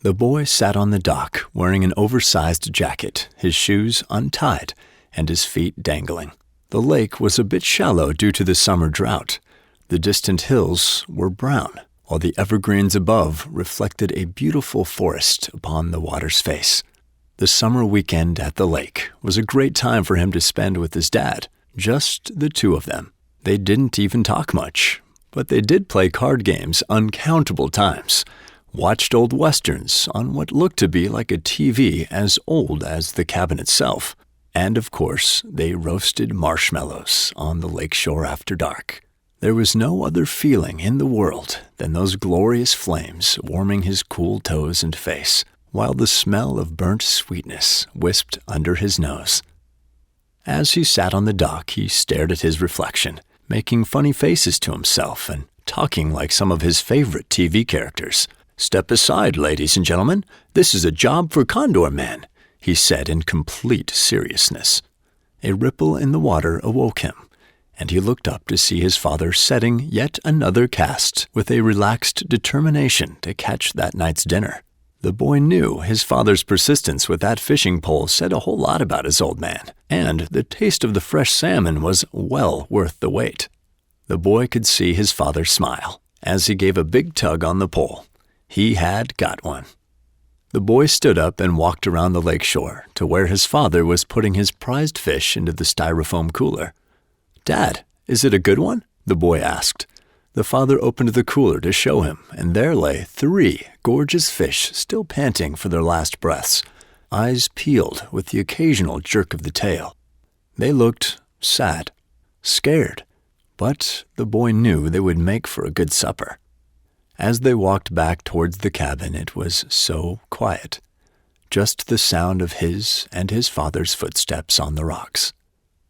The boy sat on the dock wearing an oversized jacket, his shoes untied, and his feet dangling. The lake was a bit shallow due to the summer drought. The distant hills were brown, while the evergreens above reflected a beautiful forest upon the water's face. The summer weekend at the lake was a great time for him to spend with his dad, just the two of them. They didn't even talk much, but they did play card games uncountable times, watched old westerns on what looked to be like a TV as old as the cabin itself, and of course, they roasted marshmallows on the lakeshore after dark. There was no other feeling in the world than those glorious flames warming his cool toes and face, while the smell of burnt sweetness wisped under his nose. As he sat on the dock, he stared at his reflection, making funny faces to himself and talking like some of his favorite TV characters. "Step aside, ladies and gentlemen. This is a job for Condor Man," he said in complete seriousness. A ripple in the water awoke him, and he looked up to see his father setting yet another cast with a relaxed determination to catch that night's dinner. The boy knew his father's persistence with that fishing pole said a whole lot about his old man, and the taste of the fresh salmon was well worth the wait. The boy could see his father smile as he gave a big tug on the pole. He had got one. The boy stood up and walked around the lakeshore to where his father was putting his prized fish into the styrofoam cooler. "Dad, is it a good one?" the boy asked. The father opened the cooler to show him, and there lay 3 gorgeous fish still panting for their last breaths, eyes peeled with the occasional jerk of the tail. They looked sad, scared, but the boy knew they would make for a good supper. As they walked back towards the cabin, it was so quiet, just the sound of his and his father's footsteps on the rocks.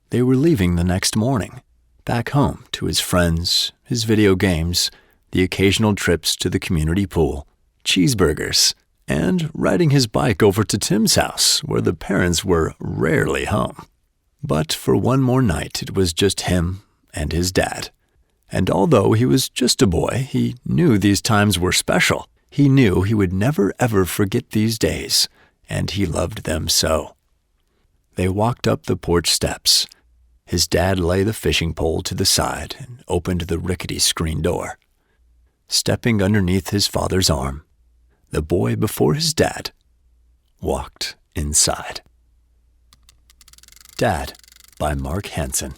They were leaving the next morning, back home to his friends, his video games, the occasional trips to the community pool, cheeseburgers, and riding his bike over to Tim's house, where the parents were rarely home. But for one more night, it was just him and his dad. And although he was just a boy, he knew these times were special. He knew he would never ever forget these days, and he loved them so. They walked up the porch steps. His dad lay the fishing pole to the side and opened the rickety screen door. Stepping underneath his father's arm, the boy before his dad walked inside. Dad by Mark Hanson.